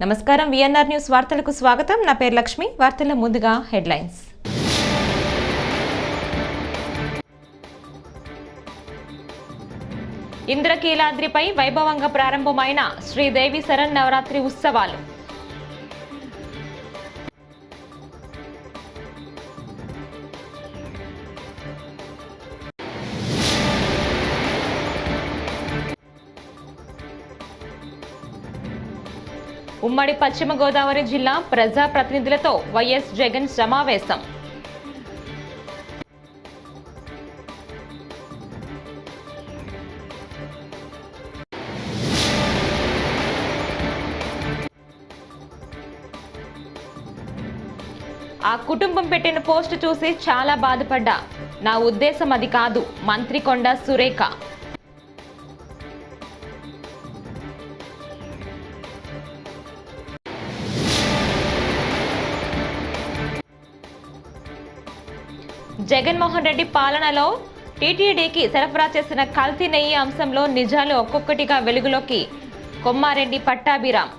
నమస్కారం VNR news వార్తలకు స్వాగతం. నా పేరు లక్ష్మి. వార్తల ముందుగా హెడ్లైన్స్. ఇంద్రకీలాద్రిపై వైభవంగా ప్రారంభమైన శ్రీదేవి శరన్నవరాత్రి ఉత్సవాలు. ఉమ్మడి పశ్చిమ గోదావరి జిల్లా ప్రజా ప్రతినిధులతో వైఎస్ జగన్ సమావేశం. ఆ కుటుంబం పెట్టిన పోస్ట్ చూసి చాలా బాధపడ్డా. నా ఉద్దేశం అది కాదు. మంత్రి కొండ సురేఖ. జగన్మోహన్ రెడ్డి పాలనలో టీటీడీకి సరఫరా చేసిన కల్తీ నెయ్యి అంశంలో నిజాలు ఒక్కొక్కటిగా వెలుగులోకి. కొమ్మారెడ్డి పట్టాభిరామ్.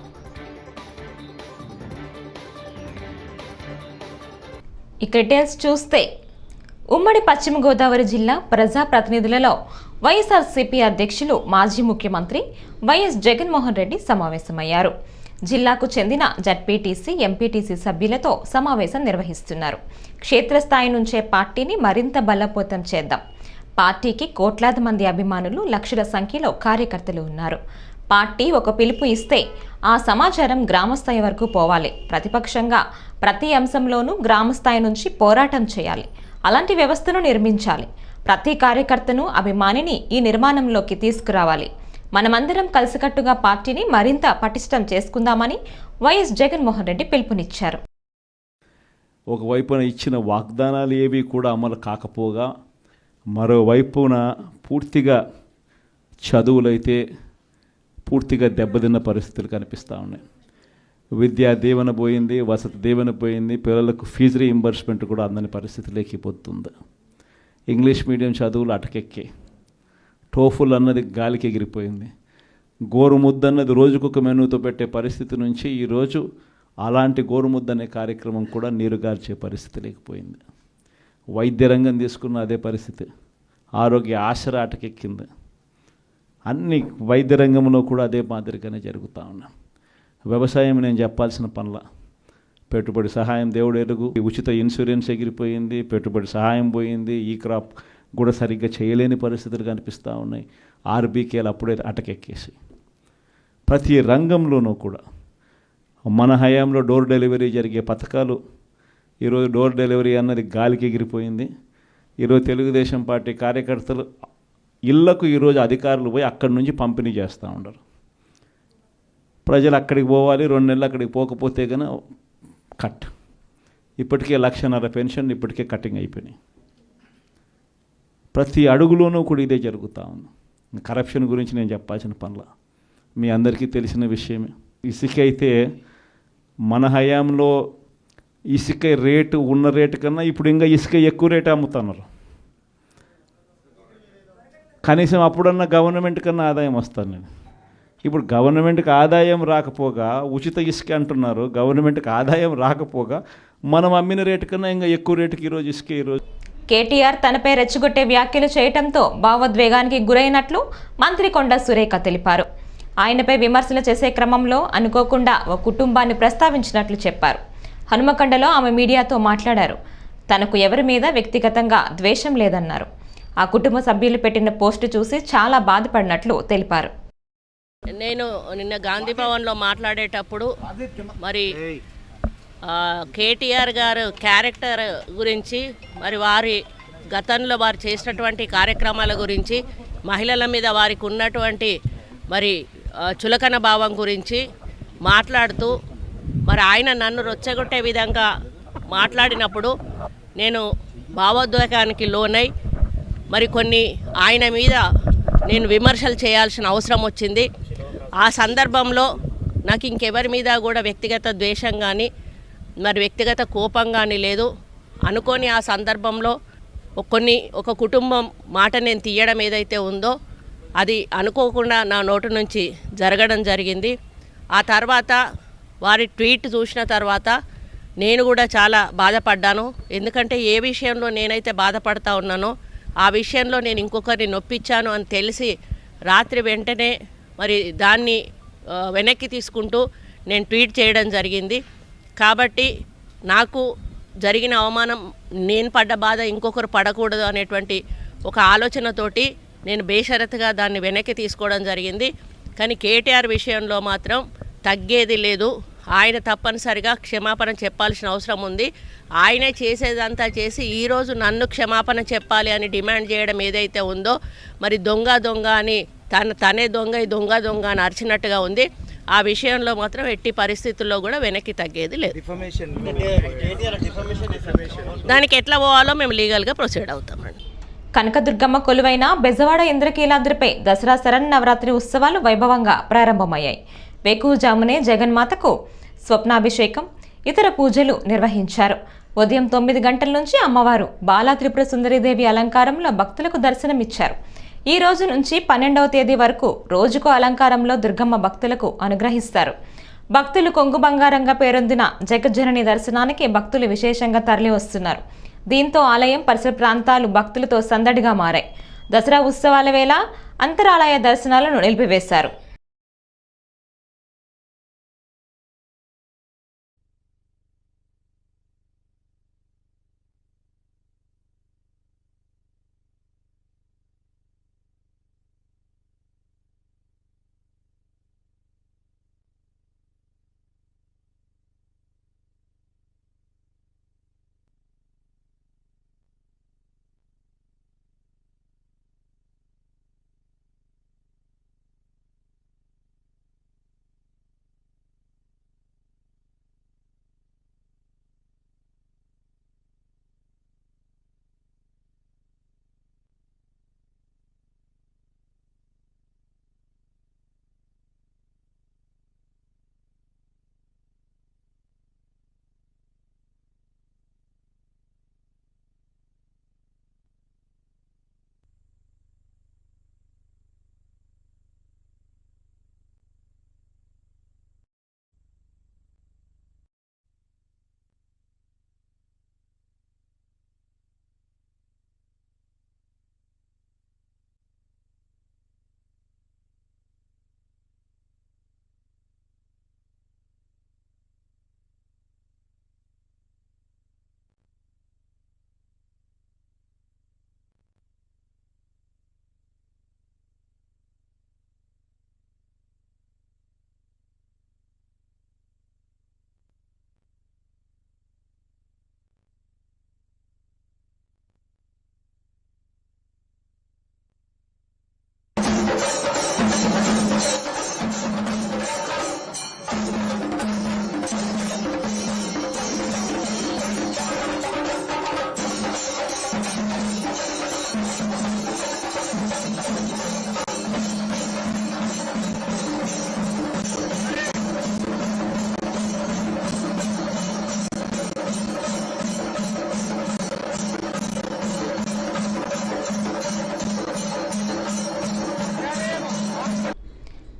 ఇక డీటెయిల్స్ చూస్తే ఉమ్మడి పశ్చిమ గోదావరి జిల్లా ప్రజా ప్రతినిధులలో వైఎస్ఆర్సీపీ అధ్యక్షులు మాజీ ముఖ్యమంత్రి వైఎస్ జగన్మోహన్ రెడ్డి సమావేశమయ్యారు. జిల్లాకు చెందిన జడ్పీటీసీ, ఎంపీటీసీ సభ్యులతో సమావేశం నిర్వహిస్తున్నారు. క్షేత్రస్థాయి నుంచే పార్టీని మరింత బలోపేతం చేద్దాం. పార్టీకి కోట్లాది మంది అభిమానులు, లక్షల సంఖ్యలో కార్యకర్తలు ఉన్నారు. పార్టీ ఒక పిలుపు ఇస్తే ఆ సమాచారం గ్రామస్థాయి వరకు పోవాలి. ప్రతిపక్షంగా ప్రతి అంశంలోనూ గ్రామస్థాయి నుంచి పోరాటం చేయాలి. అలాంటి వ్యవస్థను నిర్మించాలి. ప్రతి కార్యకర్తను, అభిమానిని ఈ నిర్మాణంలోకి తీసుకురావాలి. మనమందరం కలిసికట్టుగా పార్టీని మరింత పటిష్టం చేసుకుందామని వైఎస్ జగన్మోహన్ రెడ్డి పిలుపునిచ్చారు. ఒకవైపున ఇచ్చిన వాగ్దానాలు ఏవి కూడా అమలు కాకపోగా, మరోవైపున పూర్తిగా చదువులైతే పూర్తిగా దెబ్బతిన్న పరిస్థితులు కనిపిస్తూ ఉన్నాయి. విద్యా దీవెన పోయింది, వసతి దీవెన పోయింది, పిల్లలకు ఫీజు రీయింబర్స్మెంట్ కూడా అందని పరిస్థితిలోకి పోతుంది. ఇంగ్లీష్ మీడియం చదువులు అటకెక్కి, టోఫుల్ అన్నది గాలికి ఎగిరిపోయింది. గోరుముద్ద అన్నది రోజుకొక మెనూతో పెట్టే పరిస్థితి నుంచి ఈరోజు అలాంటి గోరుముద్ద అనే కార్యక్రమం కూడా నీరుగార్చే పరిస్థితి లేకపోయింది. వైద్య రంగం తీసుకున్న అదే పరిస్థితి. ఆరోగ్య ఆసరా అటకెక్కింది. అన్ని వైద్య రంగంలో కూడా అదే మాదిరిగానే జరుగుతూ ఉన్నాం. వ్యవసాయం నేను చెప్పాల్సిన పనుల, పెట్టుబడి సహాయం దేవుడు ఎరుగు, ఉచిత ఇన్సూరెన్స్ ఎగిరిపోయింది, పెట్టుబడి సహాయం పోయింది, ఈ క్రాప్ కూడా సరిగ్గా చేయలేని పరిస్థితులు కనిపిస్తూ ఉన్నాయి. ఆర్బీకేలు అప్పుడే అటకెక్కేసి ప్రతి రంగంలోనూ కూడా మన హయాంలో డోర్ డెలివరీ జరిగే పథకాలు ఈరోజు డోర్ డెలివరీ అన్నది గాలికి ఎగిరిపోయింది. ఈరోజు తెలుగుదేశం పార్టీ కార్యకర్తలు ఇళ్లకు ఈరోజు అధికారులు పోయి అక్కడి నుంచి పంపిణీ చేస్తూ ఉండరు. ప్రజలు అక్కడికి పోవాలి, 2 నెలలు అక్కడికి పోకపోతే కనుక కట్. ఇప్పటికే 1,50,000 పెన్షన్ ఇప్పటికే కటింగ్ అయిపోయినాయి. ప్రతి అడుగులోనూ కూడా ఇదే జరుగుతూ ఉంది. కరప్షన్ గురించి నేను చెప్పాల్సిన పనుల మీ అందరికీ తెలిసిన విషయమే. ఇసుక అయితే మన హయాంలో ఇసుక రేటు ఉన్న రేటు కన్నా ఇప్పుడు ఇంకా ఇసుక ఎక్కువ రేటు అమ్ముతున్నారు. కనీసం అప్పుడన్నా గవర్నమెంట్ కన్నా ఆదాయం వస్తాను నేను. ఇప్పుడు గవర్నమెంట్కి ఆదాయం రాకపోగా ఉచిత ఇసుక అంటున్నారు. గవర్నమెంట్కి ఆదాయం రాకపోగా మనం అమ్మిన రేటు కన్నా ఇంకా ఎక్కువ రేటుకి ఈరోజు ఇసుక. ఈరోజు కేటీఆర్ తనపై రెచ్చగొట్టే వ్యాఖ్యలు చేయడంతో భావోద్వేగానికి గురైనట్లు మంత్రి కొండ సురేఖ తెలిపారు. ఆయనపై విమర్శలు చేసే క్రమంలో అనుకోకుండా ఒక కుటుంబాన్ని ప్రస్తావించినట్లు చెప్పారు. హనుమకొండలో ఆమె మీడియాతో మాట్లాడారు. తనకు ఎవరి మీద వ్యక్తిగతంగా ద్వేషం లేదన్నారు. ఆ కుటుంబ సభ్యులు పెట్టిన పోస్టు చూసి చాలా బాధపడినట్లు తెలిపారు. నేను నిన్న గాంధీ భవన్లో మాట్లాడేటప్పుడు మరి కేటీఆర్ గారు క్యారెక్టర్ గురించి, మరి వారి గతంలో వారు చేసినటువంటి కార్యక్రమాల గురించి, మహిళల మీద వారికి ఉన్నటువంటి మరి చులకన భావం గురించి మాట్లాడుతూ మరి ఆయన నన్ను రొచ్చగొట్టే విధంగా మాట్లాడినప్పుడు నేను భావోద్వేగానికి లోనై మరి కొన్ని ఆయన మీద నేను విమర్శలు చేయాల్సిన అవసరం వచ్చింది. ఆ సందర్భంలో నాకు ఇంకెవరి మీద కూడా వ్యక్తిగత ద్వేషం కానీ మరి వ్యక్తిగత కోపం కానీ లేదు. అనుకోని ఆ సందర్భంలో ఒక కుటుంబం మాట నేను తీయడం ఏదైతే ఉందో అది అనుకోకుండా నా నోటి నుంచి జరగడం జరిగింది. ఆ తర్వాత వారి ట్వీట్ చూసిన తర్వాత నేను కూడా చాలా బాధపడ్డాను. ఎందుకంటే ఏ విషయంలో నేనైతే బాధపడతా ఉన్నానో ఆ విషయంలో నేను ఇంకొకరిని నొప్పించాను అని తెలిసి రాత్రి వెంటనే మరి దాన్ని వెనక్కి తీసుకుంటూ నేను ట్వీట్ చేయడం జరిగింది. కాబట్టి నాకు జరిగిన అవమానం, నేను పడ్డ బాధ ఇంకొకరు పడకూడదు అనేటువంటి ఒక ఆలోచనతోటి నేను బేషరతుగా దాన్ని వెనక్కి తీసుకోవడం జరిగింది. కానీ కేటీఆర్ విషయంలో మాత్రం తగ్గేది లేదు. ఆయన తప్పనిసరిగా క్షమాపణ చెప్పాల్సిన అవసరం ఉంది. ఆయనే చేసేదంతా చేసి ఈరోజు నన్ను క్షమాపణ చెప్పాలి అని డిమాండ్ చేయడం ఏదైతే ఉందో, మరి దొంగ అని తనే దొంగ అని అరిచినట్టుగా ఉంది. ఆ విషయంలో మాత్రం ఎట్టి పరిస్థితుల్లో కూడా వెనక్కి తగ్గేది లేదు. దానికి ఎట్లా పోవాలో మేము లీగల్గా ప్రొసీడ్ అవుతామండి. కనకదుర్గమ్మ కొలువైన బెజవాడ ఇంద్రకీలాద్రిపై దసరా శరన్నవరాత్రి ఉత్సవాలు వైభవంగా ప్రారంభమయ్యాయి. వేకువజామునే జగన్మాతకు స్వప్నాభిషేకం, ఇతర పూజలు నిర్వహించారు. ఉదయం 9 గంటల నుంచి అమ్మవారు బాలా త్రిపుర సుందరీదేవి అలంకారంలో భక్తులకు దర్శనమిచ్చారు. ఈ రోజు నుంచి 12వ తేదీ వరకు రోజుకు అలంకారంలో దుర్గమ్మ భక్తులకు అనుగ్రహిస్తారు. భక్తులు కొంగు బంగారంగా పేరొందిన జగజ్జనని దర్శనానికి భక్తులు విశేషంగా తరలి వస్తున్నారు. దీంతో ఆలయం పరిసర ప్రాంతాలు భక్తులతో సందడిగా మారాయి. దసరా ఉత్సవాల వేళ అంతరాలయ దర్శనాలను నిలిపివేశారు.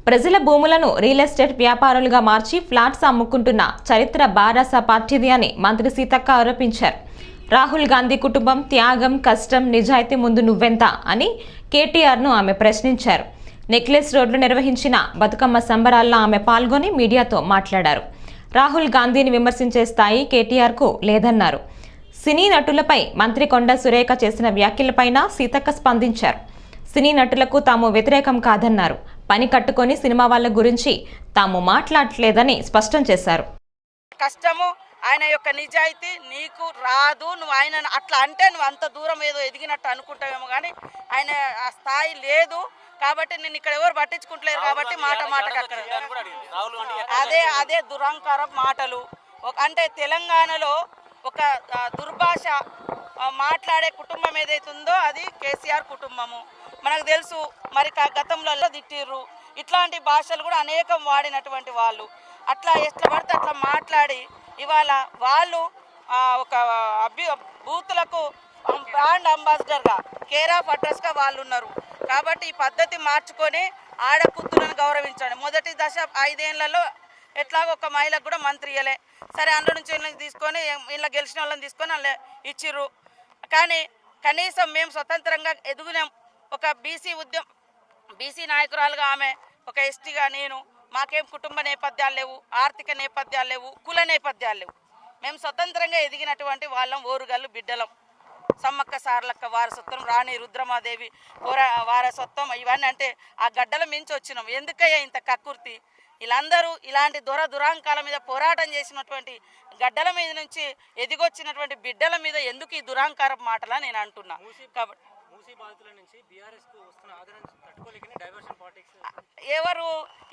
ప్రజల భూములను రియల్ ఎస్టేట్ వ్యాపారులుగా మార్చి ఫ్లాట్స్ అమ్ముకుంటున్న చరిత్ర బారాస పార్టీది అని మంత్రి సీతక్క ఆరోపించారు. రాహుల్ గాంధీ కుటుంబం త్యాగం, కష్టం, నిజాయితీ ముందు నువ్వెంత అని కేటీఆర్ను ఆమె ప్రశ్నించారు. నెక్లెస్ రోడ్లో నిర్వహించిన బతుకమ్మ సంబరాల్లో ఆమె పాల్గొని మీడియాతో మాట్లాడారు. రాహుల్ గాంధీని విమర్శించే స్థాయి కేటీఆర్కు లేదన్నారు. సినీ నటులపై మంత్రి కొండ సురేఖ చేసిన వ్యాఖ్యలపైన సీతక్క స్పందించారు. సినీ నటులకు తాము వ్యతిరేకం కాదన్నారు. పని కట్టుకొని సినిమా వాళ్ళ గురించి తాము మాట్లాడలేదని స్పష్టం చేశారు. కష్టము, ఆయన యొక్క నిజాయితీ నీకు రాదు. నువ్వు ఆయన అట్లా అంటే నువ్వు అంత దూరం ఏదో ఎదిగినట్టు అనుకుంటావేమో, కానీ ఆయన ఆ స్థాయి లేదు. కాబట్టి నేను ఇక్కడ ఎవరు పట్టించుకుంటలేరు కాబట్టి మాటకు అక్కడ అదే దురహంకారం మాటలు. అంటే తెలంగాణలో ఒక దుర్భాష మాట్లాడే కుటుంబం ఏదైతుందో అది కేసీఆర్ కుటుంబము. మనకు తెలుసు. మరి గతంలో తిట్టిర్రు. ఇట్లాంటి భాషలు కూడా అనేకం వాడినటువంటి వాళ్ళు అట్లా ఎట్లా పడితే అట్లా మాట్లాడి ఇవాళ వాళ్ళు ఒక బూతులకు బ్రాండ్ అంబాసిడర్గా, కేర్ ఆఫ్ అడ్రస్గా వాళ్ళు ఉన్నారు. కాబట్టి ఈ పద్ధతి మార్చుకొని ఆడకూతులను గౌరవించండి. మొదటి దశ 5 ఏళ్లలో ఎట్లాగో ఒక మహిళకు కూడా మంత్రి ఇయ్యలే. సరే అందులో నుంచి వీళ్ళని తీసుకొని ఇలా గెలిచిన వాళ్ళని తీసుకొని అలా ఇచ్చిర్రు. కానీ కనీసం మేము స్వతంత్రంగా ఎదుగునాం. ఒక బీసీ నాయకురాలుగా ఆమె, ఒక ఎస్టీగా నేను, మాకేం కుటుంబ నేపథ్యాలు లేవు, ఆర్థిక నేపథ్యాలు లేవు, కుల నేపథ్యాలు లేవు. మేము స్వతంత్రంగా ఎదిగినటువంటి వాళ్ళం, ఓరుగల్లు బిడ్డలం. సమ్మక్క సారలక్క వారసత్వం, రాణి రుద్రమాదేవి వారసత్వం, ఇవన్నీ అంటే ఆ గడ్డల మించి వచ్చినాం. ఎందుకయ్యా ఇంత కక్కుర్తి? వీళ్ళందరూ ఇలాంటి దురాంకాల మీద పోరాటం చేసినటువంటి గడ్డల మీద నుంచి ఎదిగొచ్చినటువంటి బిడ్డల మీద ఎందుకు ఈ దురాంకార మాటలా నేను అంటున్నా. కాబట్టి ఎవరు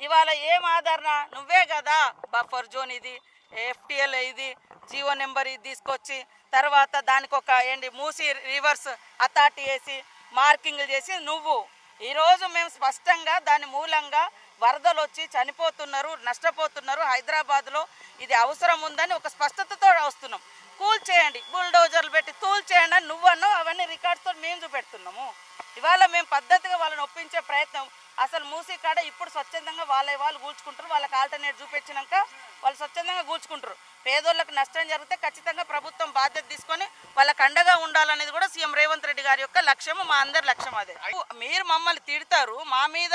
ఇవాళ ఏం ఆదరణ? నువ్వే కదా బఫర్ జోన్ ఇది, FTL ఇది, జీవో నెంబర్ ఇది తీసుకొచ్చి తర్వాత దానికి ఒక మూసి రివర్స్ అథారిటీ వేసి మార్కింగ్లు చేసి నువ్వు ఈరోజు మేము స్పష్టంగా దాని మూలంగా వరదలు వచ్చి చనిపోతున్నారు, నష్టపోతున్నారు. హైదరాబాద్లో ఇది అవసరం ఉందని ఒక స్పష్టతతో వస్తున్నాం. కూల్ చేయండి, బుల్డోజర్లు పెట్టి తూల్ చేయండి అని నువ్వన్నావు. అవన్నీ రికార్డ్స్తో మేము చూపెడుతున్నాము. ఇవాళ మేము పద్ధతిగా వాళ్ళని ఒప్పించే ప్రయత్నం. అసలు మూసీ కాడ ఇప్పుడు స్వచ్ఛందంగా వాళ్ళు కూల్చుకుంటారు. వాళ్ళకి ఆల్టర్నేట్ చూపించినాక వాళ్ళు స్వచ్ఛందంగా కూల్చుకుంటారు. పేదోళ్ళకి నష్టం జరిగితే ఖచ్చితంగా ప్రభుత్వం బాధ్యత తీసుకొని వాళ్ళకి అండగా ఉండాలనేది కూడా సీఎం రేవంత్ రెడ్డి గారి యొక్క లక్ష్యము, మా అందరి లక్ష్యం అదే. మీరు మమ్మల్ని తిడతారు, మా మీద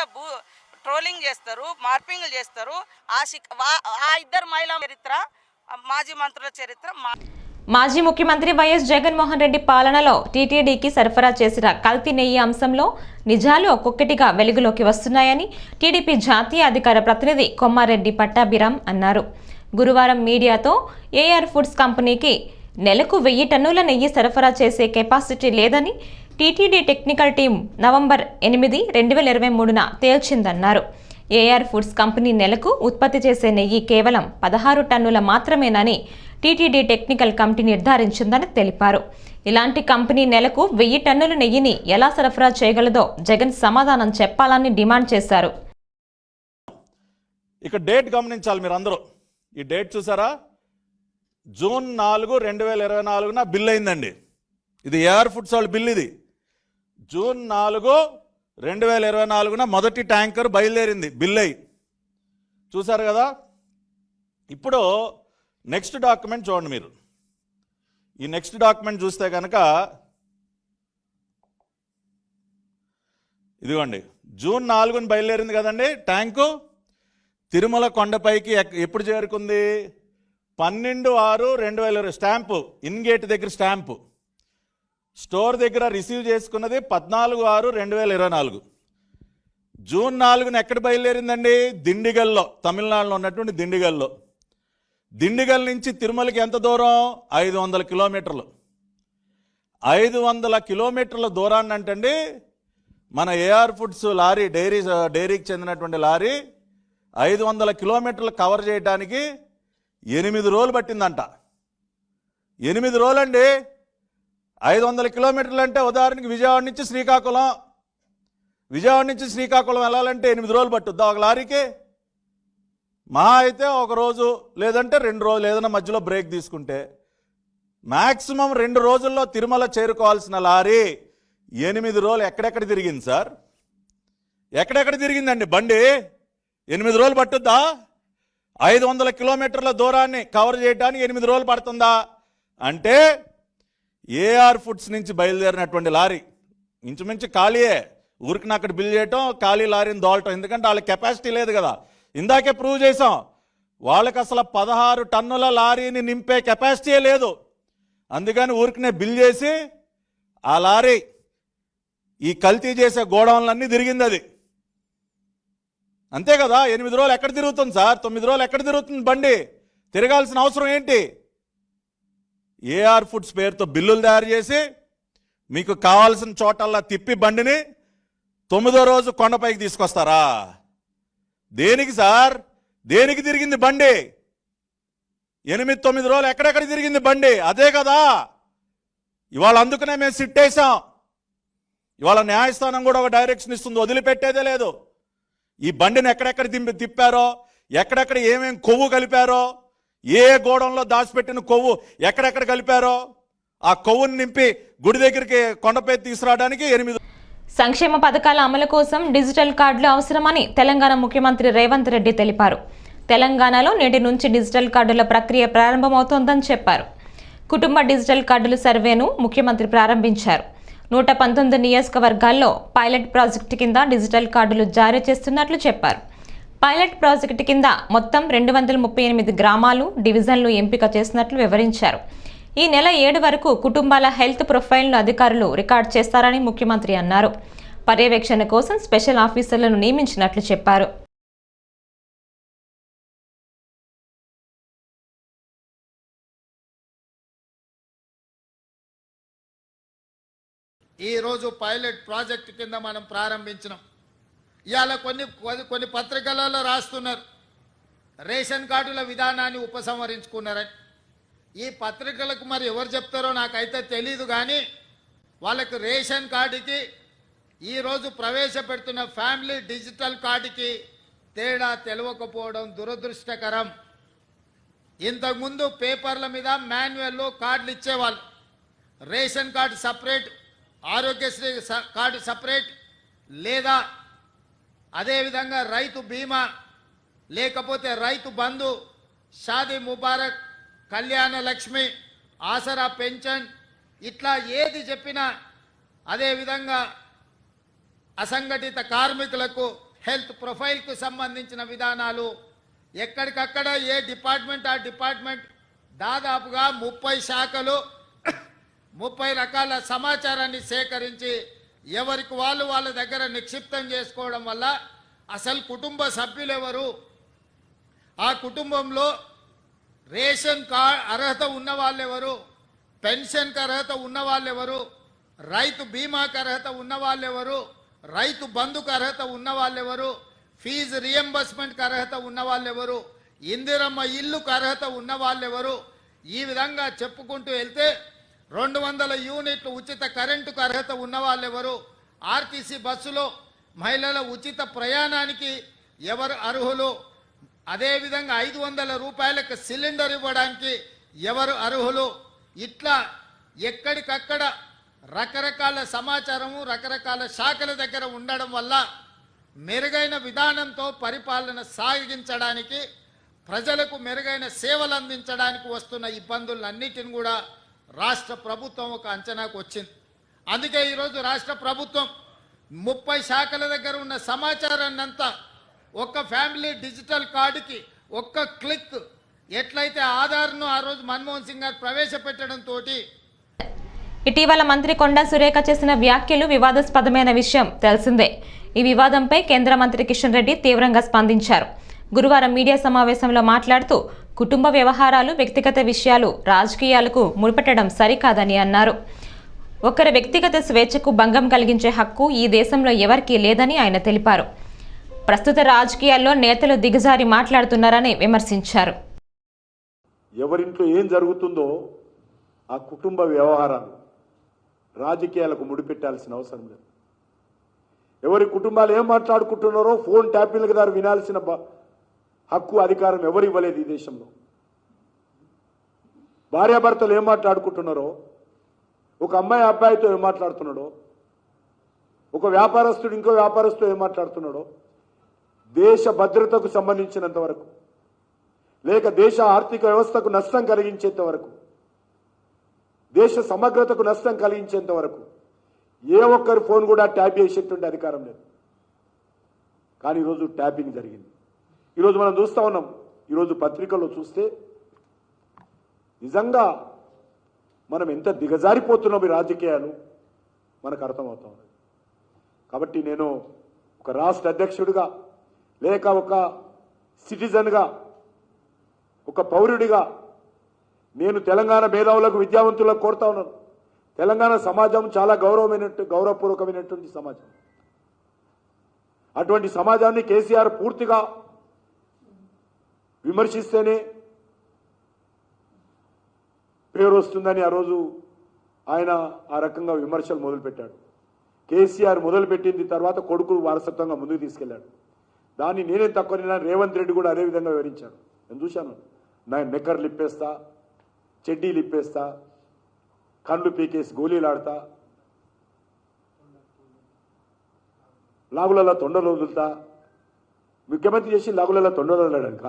ట్రోలింగ్ చేస్తారు, మార్పింగ్లు చేస్తారు. ఆ ఇద్దరు మహిళా చరిత్ర, మాజీ మంత్రుల చరిత్ర. మాజీ ముఖ్యమంత్రి వైఎస్ జగన్మోహన్ రెడ్డి పాలనలో టీటీడీకి సరఫరా చేసిన కల్తీ నెయ్యి అంశంలో నిజాలు ఒక్కొక్కటిగా వెలుగులోకి వస్తున్నాయని టీడీపీ జాతీయ అధికార ప్రతినిధి కొమ్మారెడ్డి పట్టాభిరామ్ అన్నారు. గురువారం మీడియాతో ఏఆర్ ఫుడ్స్ కంపెనీకి నెలకు 1000 టన్నుల నెయ్యి సరఫరా చేసే కెపాసిటీ లేదని టీటీడీ టెక్నికల్ టీం నవంబర్ 8, 2023న తేల్చిందన్నారు. ఏఆర్ ఫుడ్స్ కంపెనీ నెలకు ఉత్పత్తి చేసే నెయ్యి కేవలం 16 టన్నుల మాత్రమేనని టీటీడీ టెక్నికల్ కమిటీ నిర్ధారించిందని తెలిపారు. ఇలాంటి కంపెనీ నెలకు 1000 టన్నుల నెయ్యిని ఎలా సరఫరా చేయగలదో జగన్ సమాధానం చెప్పాలని డిమాండ్ చేశారు. ఇక డేట్ గమనించాలి మీరు అందరూ. ఈ డేట్ చూసారా? జూన్ 4, 2024న బిల్ అయిందండి. ఇది ఏఆర్ ఫుడ్స్ వాళ్ళ బిల్. ఇది జూన్ 4, 2024న మొదటి ట్యాంకర్ బయలుదేరింది బిల్ అయ్యి. చూసారు కదా? ఇప్పుడు నెక్స్ట్ డాక్యుమెంట్ చూడండి మీరు. ఈ నెక్స్ట్ డాక్యుమెంట్ చూస్తే కనుక ఇదిగోండి, జూన్ 4న బయలుదేరింది కదండి ట్యాంకు. తిరుమల కొండపైకి ఎప్పుడు చేరుకుంది? 12/6/2020 స్టాంపు, ఇన్గేట్ దగ్గర స్టాంపు. స్టోర్ దగ్గర రిసీవ్ చేసుకున్నది 14/6/2024. జూన్ 4న ఎక్కడ బయలుదేరిందండి? దిండిగల్లో, తమిళనాడులో ఉన్నటువంటి దిండిగల్లో. దిండిగల్ నుంచి తిరుమలకి ఎంత దూరం? 500 కిలోమీటర్లు. 500 కిలోమీటర్ల దూరాన్ని అంటండి మన ఏఆర్ ఫుడ్స్ లారీ, డైరీకి చెందినటువంటి లారీ 500 కిలోమీటర్లు కవర్ చేయడానికి 8 రోజులు పట్టిందంట. 8 రోజులండి. 500 కిలోమీటర్లు అంటే ఉదాహరణకి విజయవాడ నుంచి శ్రీకాకుళం వెళ్ళాలంటే 8 రోజులు పట్టుద్దా ఒక లారీకి? మా అయితే ఒక రోజు, లేదంటే 2 రోజులు, ఏదైనా మధ్యలో బ్రేక్ తీసుకుంటే మ్యాక్సిమం 2 రోజుల్లో తిరుమల చేరుకోవాల్సిన లారీ 8 రోజులు ఎక్కడెక్కడ తిరిగింది సార్? ఎక్కడెక్కడ తిరిగిందండి బండి? 8 రోజులు పట్టుద్దా? 500 కిలోమీటర్ల దూరాన్ని కవర్ చేయడానికి 8 రోజులు పడుతుందా? అంటే ఏఆర్ ఫుడ్స్ నుంచి బయలుదేరినటువంటి లారీ ఇంచుమించు ఖాళీయే. ఊరికి అక్కడ బిల్ చేయటం, ఖాళీ లారీని దోలటం. ఎందుకంటే వాళ్ళకి కెపాసిటీ లేదు కదా. ఇందాకే ప్రూవ్ చేసాం, వాళ్ళకి అసలు 16 టన్నుల లారీని నింపే కెపాసిటీయే లేదు. అందుకని ఊరికినే బిల్ చేసి ఆ లారీ ఈ కల్తీ చేసే గోడౌన్లన్నీ తిరిగింది. అది అంతే కదా. 8 రోజులు ఎక్కడ తిరుగుతుంది సార్? 9 రోజులు ఎక్కడ తిరుగుతుంది బండి? తిరగాల్సిన అవసరం ఏంటి? ఏఆర్ ఫుడ్స్ పేరుతో బిల్లులు తయారు చేసి మీకు కావాల్సిన చోటల్లా తిప్పి బండిని 9వ రోజు కొండపైకి తీసుకొస్తారా? దేనికి సార్? దేనికి తిరిగింది బండి? 8-9 రోజులు ఎక్కడెక్కడ తిరిగింది బండి? అదే కదా. ఇవాళ అందుకనే మేము సిట్టేసాం. ఇవాళ న్యాయస్థానం కూడా ఒక డైరెక్షన్ ఇస్తుంది, వదిలిపెట్టేదే లేదు. ఈ బండిని ఎక్కడెక్కడ తిప్పారో, ఎక్కడెక్కడ ఏమేం కొవ్వు కలిపారో, ఏ గోడంలో దాచిపెట్టిన కొవ్వు ఎక్కడెక్కడ కలిపారో ఆ కొవ్వుని నింపి గుడి దగ్గరికి కొండపై తీసుకురావడానికి 8. సంక్షేమ పథకాల అమలు కోసం డిజిటల్ కార్డులు అవసరమని తెలంగాణ ముఖ్యమంత్రి రేవంత్ రెడ్డి తెలిపారు. తెలంగాణలో నేటి నుంచి డిజిటల్ కార్డుల ప్రక్రియ ప్రారంభమవుతోందని చెప్పారు. కుటుంబ డిజిటల్ కార్డుల సర్వేను ముఖ్యమంత్రి ప్రారంభించారు. 119 నియోజకవర్గాల్లో పైలట్ ప్రాజెక్టు కింద డిజిటల్ కార్డులు జారీ చేస్తున్నట్లు చెప్పారు. పైలట్ ప్రాజెక్టు కింద మొత్తం 238 గ్రామాలు, డివిజన్లు ఎంపిక చేసినట్లు వివరించారు. ఈ నెల 7 వరకు కుటుంబాల హెల్త్ ప్రొఫైల్ను అధికారులు రికార్డు చేస్తారని ముఖ్యమంత్రి అన్నారు. పర్యవేక్షణ కోసం స్పెషల్ ఆఫీసర్లను నియమించినట్లు చెప్పారు. ఈరోజు పైలట్ ప్రాజెక్ట్ కింద మనం ప్రారంభించినాం. ఇవాళ కొన్ని పత్రికలలో రాస్తున్నారు రేషన్ కార్డుల విధానాన్ని ఉపసంహరించుకున్నారని. ఈ పత్రికలకు మరి ఎవరు చెప్తారో నాకైతే తెలీదు, కానీ వాళ్ళకి రేషన్ కార్డుకి ఈరోజు ప్రవేశపెడుతున్న ఫ్యామిలీ డిజిటల్ కార్డుకి తేడా తెలియకపోవడం దురదృష్టకరం. ఇంతకుముందు పేపర్ల మీద మాన్యువల్లో కార్డులు ఇచ్చేవాళ్ళు. Ration card separate, Aarogyasri card separate, లేదా అదేవిధంగా రైతు బీమా, లేకపోతే రైతు బంధు, షాదీ ముబారక్, కళ్యాణ లక్ష్మి, ఆసరా పెన్షన్, ఇట్లా ఏది చెప్పినా, అదేవిధంగా అసంఘటిత కార్మికులకు హెల్త్ ప్రొఫైల్కు సంబంధించిన విధానాలు ఎక్కడికక్కడ ఏ డిపార్ట్మెంట్ ఆ డిపార్ట్మెంట్ దాదాపుగా 30 శాఖలు 30 రకాల సమాచారాన్ని సేకరించి ఎవరికి వాళ్ళ దగ్గర నిక్షిప్తం చేసుకోవడం వల్ల అసలు కుటుంబ సభ్యులు ఎవరు, ఆ కుటుంబంలో రేషన్ కార్డ్ అర్హత ఉన్న వాళ్ళెవరు, పెన్షన్కి అర్హత ఉన్న వాళ్ళెవరు, రైతు బీమాకి అర్హత ఉన్న వాళ్ళెవరు, రైతు బంధుకు అర్హత ఉన్న వాళ్ళెవరు, ఫీజు రియంబర్స్మెంట్కి అర్హత ఉన్న వాళ్ళెవరు, ఇందిరమ్మ ఇల్లుకు అర్హత ఉన్న వాళ్ళెవరు, ఈ విధంగా చెప్పుకుంటూ వెళ్తే 200 యూనిట్లు ఉచిత కరెంటుకు అర్హత ఉన్న వాళ్ళెవరు, ఆర్టీసీ బస్సులో మహిళల ఉచిత ప్రయాణానికి ఎవరు అర్హులు, అదేవిధంగా 500 రూపాయలకు సిలిండర్ ఇవ్వడానికి ఎవరు అర్హులు, ఇట్లా ఎక్కడికక్కడ రకరకాల సమాచారము రకరకాల శాఖల దగ్గర ఉండడం వల్ల మెరుగైన విధానంతో పరిపాలన సాగించడానికి, ప్రజలకు మెరుగైన సేవలు అందించడానికి వస్తున్న ఇబ్బందులన్నిటిని కూడా రాష్ట్ర ప్రభుత్వం ఒక అంచనాకు వచ్చింది. అందుకే ఈరోజు రాష్ట్ర ప్రభుత్వం 30 శాఖల దగ్గర ఉన్న సమాచారాన్ని అంతా ఒక్క ఫ్యామిలీ డిజిటల్ కార్డుకి ఒక్క క్లిక్, ఎట్లయితే ఆధార్ను ఆ రోజు మన్మోహన్ సింగ్ గారు ప్రవేశపెట్టడంతో ఇటీవల మంత్రి కొండా సురేఖ చేసిన వ్యాఖ్యలు వివాదాస్పదమైన విషయం తెలిసిందే. ఈ వివాదంపై కేంద్ర మంత్రి కిషన్ రెడ్డి తీవ్రంగా స్పందించారు. గురువారం మీడియా సమావేశంలో మాట్లాడుతూ కుటుంబ వ్యవహారాలు, వ్యక్తిగత విషయాలు రాజకీయాలకు ముడిపెట్టడం సరికాదని అన్నారు. ఒకరి వ్యక్తిగత స్వేచ్ఛకు భంగం కలిగించే హక్కు ఈ దేశంలో ఎవరికీ లేదని ఆయన తెలిపారు. ప్రస్తుత రాజకీయాల్లో నేతలు దిగజారి మాట్లాడుతున్నారని విమర్శించారు. ఎవరింట్లో ఏం జరుగుతుందో ఆ కుటుంబ వ్యవహారాలు రాజకీయాలకు ముడిపెట్టాల్సిన అవసరం లేదు. ఎవరి కుటుంబాలు ఏం మాట్లాడుకుంటున్నారో ఫోన్ ట్యాపింగ్ ద్వారా వినాల్సిన హక్కు, అధికారం ఎవరు ఇవ్వలేదు ఈ దేశంలో. భార్యాభర్తలు ఏం మాట్లాడుకుంటున్నారో, ఒక అమ్మాయి అబ్బాయితో ఏం మాట్లాడుతున్నాడో, ఒక వ్యాపారస్తుడు ఇంకో వ్యాపారస్తుడు ఏం మాట్లాడుతున్నాడో, దేశ భద్రతకు సంబంధించినంత వరకు, లేక దేశ ఆర్థిక వ్యవస్థకు నష్టం కలిగించేంత వరకు, దేశ సమగ్రతకు నష్టం కలిగించేంత వరకు ఏ ఒక్కరి ఫోన్ కూడా ట్యాప్ చేసేటువంటి అధికారం లేదు. కానీ ఈరోజు ట్యాపింగ్ జరిగింది. ఈరోజు మనం చూస్తూ ఉన్నాం. ఈరోజు పత్రికల్లో చూస్తే నిజంగా మనం ఎంత దిగజారిపోతున్నాం ఈ రాజకీయాలు మనకు అర్థమవుతా ఉంది. కాబట్టి నేను ఒక రాష్ట్ర అధ్యక్షుడిగా, లేక ఒక సిటిజన్గా, ఒక పౌరుడిగా నేను తెలంగాణ మేధావులకు, విద్యావంతులకు కోరుతా ఉన్నాను. తెలంగాణ సమాజం చాలా గౌరవపూర్వకమైనటువంటి సమాజం. అటువంటి సమాజాన్ని కేసీఆర్ పూర్తిగా విమర్శిస్తేనే పేరు వస్తుందని ఆ రోజు ఆయన ఆ రకంగా విమర్శలు మొదలుపెట్టాడు. కేసీఆర్ మొదలుపెట్టింది తర్వాత కొడుకు వారసత్వంగా ముందుకు తీసుకెళ్లాడు. దాన్ని నేనేం తక్కువ, రేవంత్ రెడ్డి కూడా అదే విధంగా వివరించాడు. నేను చూశాను. నేను నెక్కర్లు ఇప్పేస్తా, చెడ్డీలు ఇప్పేస్తా, కండ్లు పీకేసి గోళీలాడతా, లాగులలో తొండలు వదులుతా, ముఖ్యమంత్రి చేసింది లగులలో తొండలు ఆడడానిక?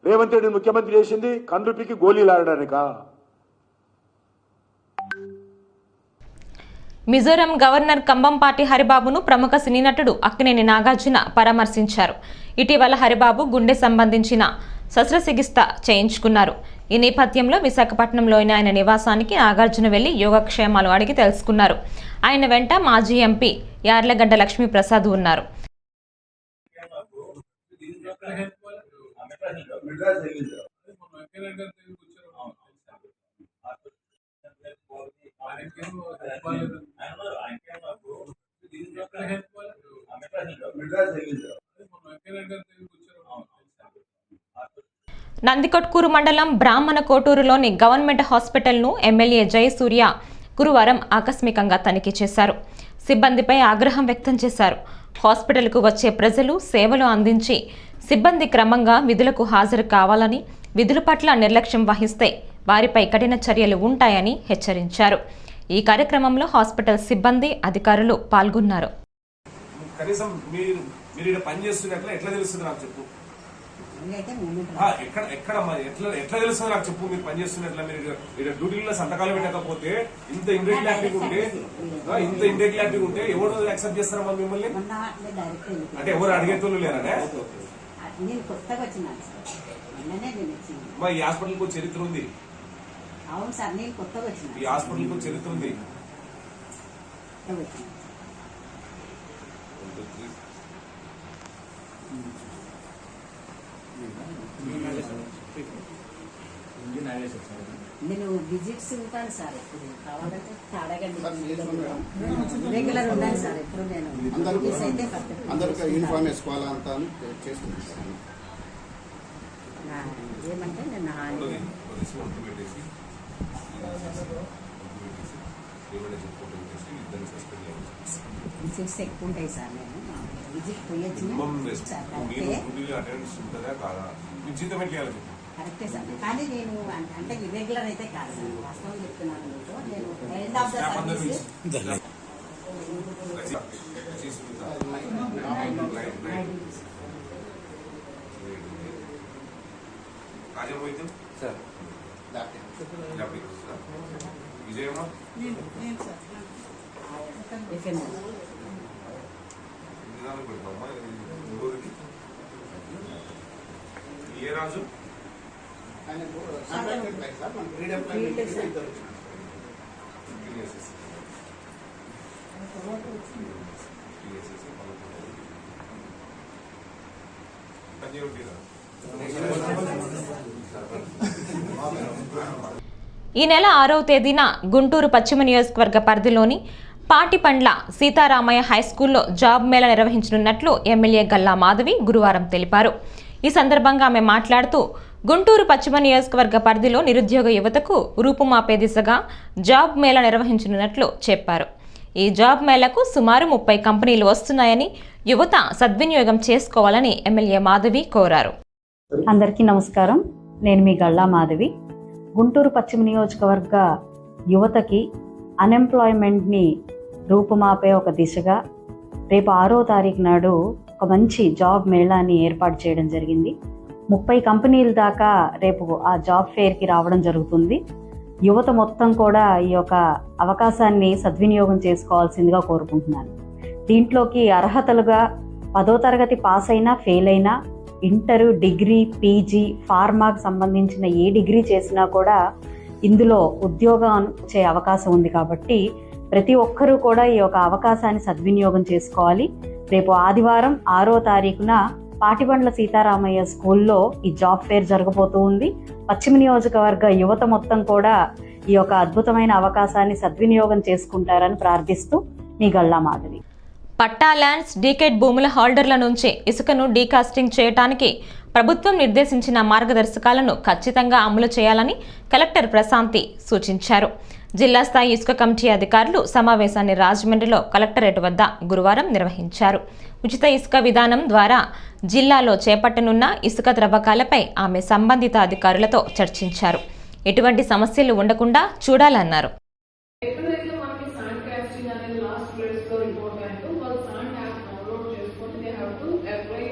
రేవంత్ రెడ్డిని ముఖ్యమంత్రి చేసింది కండ్రుపికి గోళీలు ఆడడానిక? మిజోరాం గవర్నర్ కంబంపాటి హరిబాబును ప్రముఖ సినీ నటుడు అక్కినేని నాగార్జున పరామర్శించారు. ఇటీవల హరిబాబు గుండె సంబంధించిన శస్త్రచికిత్స చేయించుకున్నారు. ఈ నేపథ్యంలో విశాఖపట్నంలోని ఆయన నివాసానికి నాగార్జున వెళ్లి యోగక్షేమాలు అడిగి తెలుసుకున్నారు. ఆయన వెంట మాజీ ఎంపీ యార్లగడ్డ లక్ష్మీప్రసాద్ ఉన్నారు. నందికొట్కూరు మండలం బ్రాహ్మణ కోటూరులోని గవర్నమెంట్ హాస్పిటల్ను ఎమ్మెల్యే జయసూర్య గురువారం ఆకస్మికంగా తనిఖీ చేశారు. సిబ్బందిపై ఆగ్రహం వ్యక్తం చేశారు. హాస్పిటల్కు వచ్చే ప్రజలు సేవలు అందించి సిబ్బంది క్రమంగా విధులకు హాజరు కావాలని, విధుల పట్ల నిర్లక్ష్యం వహిస్తే వారిపై కఠిన చర్యలు ఉంటాయని హెచ్చరించారు. ఈ కార్యక్రమంలో హాస్పిటల్ సిబ్బంది, అధికారులు పాల్గొన్నారు. కనీసం మీరు పని చేస్తున్నట్లు ఎట్లా తెలుస్తుంది నాకు చెప్పు. ఎక్కడ ఎట్లా తెలుస్తుంది నాకు చెప్పు. మీరు పని చేస్తున్నట్ల మీరు డ్యూటీలో సంతకాలు పెట్టకపోతే ఇంత ఇంరెగ్యులారిటీ ఉంటే ఎవరు యాక్సెప్ట్ చేస్తారమ్మా మిమ్మల్ని? అంటే ఎవరు అడిగేతోళ్ళు లేరా? మా ఈ హాస్పిటల్కి చరిత్ర ఉంది. అవును సార్, నేను కొత్తగా వచ్చిన. ఈ హాస్పిటల్కి చరిత్ర ఉంది. నేను విజిట్స్ ఉంటాను సార్, ఎప్పుడు కావాలంటే అడగండి. రెగ్యులర్ ఉన్నాను సార్, ఎప్పుడు నేను అందరికీ యూనిఫామ్ వేసుకోవాలా అంతా చేస్తున్నాను. ఏమంటే నేను విజిట్స్ ఎక్కువ ఉంటాయి సార్. నేను విజిట్ పోయొచ్చిన కరెక్టే సార్, కానీ నేను అంటే ఇర్రెగ్యులర్ అయితే కాదు సార్, వాస్తవం చెప్తున్నాను. నేను ఎండ్ ఆఫ్ ద సర్వీస్ విజయమ్మా ఏ రాజు ఈ నెల 6వ తేదీన గుంటూరు పశ్చిమ నియోజకవర్గ పరిధిలోని పాటిపండ్ల సీతారామయ్య హైస్కూల్లో జాబ్ మేళా నిర్వహించనున్నట్లు ఎమ్మెల్యే గల్లా మాధవి గురువారం తెలిపారు. ఈ సందర్భంగా ఆమె మాట్లాడుతూ గుంటూరు పశ్చిమ నియోజకవర్గ పరిధిలో నిరుద్యోగ యువతకు రూపుమాపే దిశగా జాబ్ మేళా నిర్వహించనున్నట్లు చెప్పారు. ఈ జాబ్ మేళాకు సుమారు 30 కంపెనీలు వస్తున్నాయని, యువత సద్వినియోగం చేసుకోవాలని ఎమ్మెల్యే మాధవి కోరారు. అందరికీ నమస్కారం. నేను మీ గల్లా మాధవి. గుంటూరు పశ్చిమ నియోజకవర్గ యువతకి అన్ఎంప్లాయ్మెంట్ని రూపుమాపే ఒక దిశగా రేపు 6వ తారీఖు నాడు ఒక మంచి జాబ్ మేళాని ఏర్పాటు చేయడం జరిగింది. 30 కంపెనీల దాకా రేపు ఆ జాబ్ ఫేర్కి రావడం జరుగుతుంది. యువత మొత్తం కూడా ఈ యొక్క అవకాశాన్ని సద్వినియోగం చేసుకోవాల్సిందిగా కోరుకుంటున్నాను. దీంట్లోకి అర్హతలుగా 10వ తరగతి పాస్ అయినా, ఫెయిల్ అయినా, ఇంటర్, డిగ్రీ, పీజీ, ఫార్మాకు సంబంధించిన ఏ డిగ్రీ చేసినా కూడా ఇందులో ఉద్యోగం వచ్చే అవకాశం ఉంది. కాబట్టి ప్రతి ఒక్కరూ కూడా ఈ యొక్క అవకాశాన్ని సద్వినియోగం చేసుకోవాలి. రేపు ఆదివారం 6వ తారీఖున పాటిబండ్ల సీతారామయ్య స్కూల్లో ఈ జాబ్ ఫేర్ జరగబోతూ ఉంది. పశ్చిమ నియోజకవర్గ యువత మొత్తం కూడా ఈ యొక్క అద్భుతమైన అవకాశాన్ని సద్వినియోగం చేసుకుంటారని ప్రార్థిస్తూ మీ గల్లా మాధవి. పట్టా ల్యాండ్స్, డీకేట్ భూముల హోల్డర్ల నుంచి ఇసుకను డీకాస్టింగ్ చేయడానికి ప్రభుత్వం నిర్దేశించిన మార్గదర్శకాలను ఖచ్చితంగా అమలు చేయాలని కలెక్టర్ ప్రశాంతి సూచించారు. జిల్లా స్థాయి ఇసుక కమిటీ అధికారులు సమావేశాన్ని రాజమండ్రిలో కలెక్టరేట్ వద్ద గురువారం నిర్వహించారు. ఉచిత ఇసుక విధానం ద్వారా జిల్లాలో చేపట్టనున్న ఇసుక త్రవ్వకాలపై ఆమె సంబంధిత అధికారులతో చర్చించారు. ఎటువంటి సమస్యలు ఉండకుండా చూడాలన్నారు. లాస్ట్ ప్లేస్ లో ఇంపార్టెంట్ వాళ్ళు శాండ్ యాప్ డౌన్లోడ్ చేసుకొని they have to apply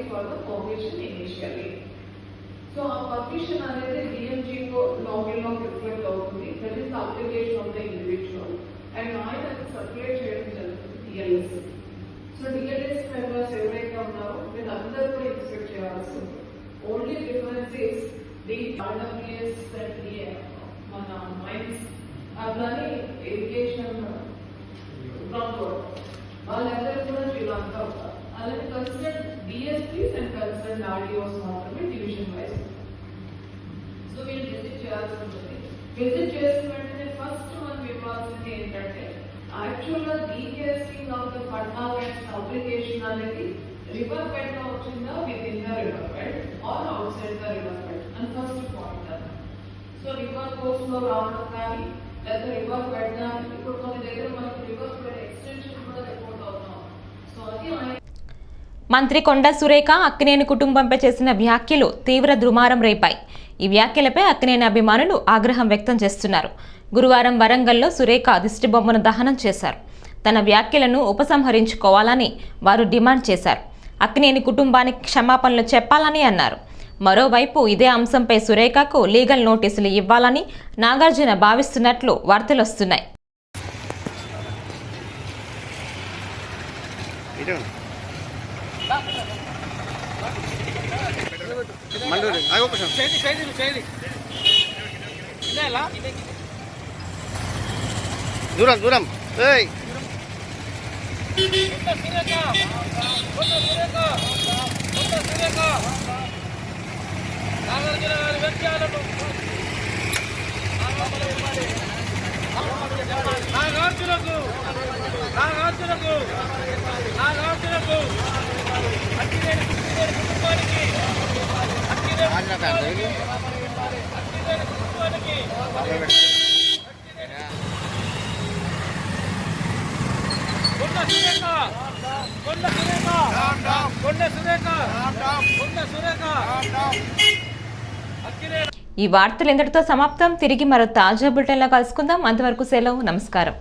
permission అనేది డిఎంజీలో లాగిన్లో రిఫ్లెక్ట్ అవుతుంది. That is the application of the individual and ఆయన సర్క్యులేట్ చేయడం జరుగుతుంది డిఎల్ఎస్. సో డిఎల్ఎస్ మెంబర్స్ ఎవరైతే ఉన్నారో మీరు అందరూ కూడా ఎక్స్పెక్ట్ చేయాల్సి ఉంది. Only difference is the RWS and మన మైన్స్ అలానే ఇరిగేషన్ గ్రౌండ్ వాళ్ళందరూ కూడా శ్రీలంక ఉంటారు. అలాగే concern DSPs and concern RDOs మాత్రమే డివిజన్ వైజ్. సో వీళ్ళు విజిట్ చేయాల్సి ఉంటుంది. విజిట్ చేసిన వెంటనే ఫస్ట్ మనం ఇవ్వాల్సింది ఏంటంటే యాక్చువల్గా డీకేస్టింగ్ ఆఫ్ ద ఫండమెంట్స్ అప్లికేషన్ అనేది రివర్ బెడ్ లో వచ్చిందా within the river bed or outside the river bed అని ఫస్ట్ పాయింట్ అన్నమాట. సో రివర్ కోర్స్ లో రావడం కానీ లేదా రివర్ బెడ్ కానీ ఇప్పుడు కొన్ని దగ్గర మనకి రివర్ బెడ్ ఎక్స్టెన్షన్ కూడా రిపోర్ట్ అవుతాం. సో అది మంత్రి కొండా సురేఖ అక్కినేని కుటుంబంపై చేసిన వ్యాఖ్యలు తీవ్ర దుమారం రేపాయి. ఈ వ్యాఖ్యలపై అక్కినేని అభిమానులు ఆగ్రహం వ్యక్తం చేస్తున్నారు. గురువారం వరంగల్లో సురేఖ దిష్టిబొమ్మను దహనం చేశారు. తన వ్యాఖ్యలను ఉపసంహరించుకోవాలని వారు డిమాండ్ చేశారు. అక్కినేని కుటుంబానికి క్షమాపణలు చెప్పాలని అన్నారు. మరోవైపు ఇదే అంశంపై సురేఖకు లీగల్ నోటీసులు ఇవ్వాలని నాగార్జున భావిస్తున్నట్లు వార్తలు వస్తున్నాయి. దూరం దూరం ఈ వార్తలు ఇంతటితో సమాప్తం. తిరిగి మరో తాజా బులెటిన్లో కలుసుకుందాం. అంతవరకు సెలవు. నమస్కారం.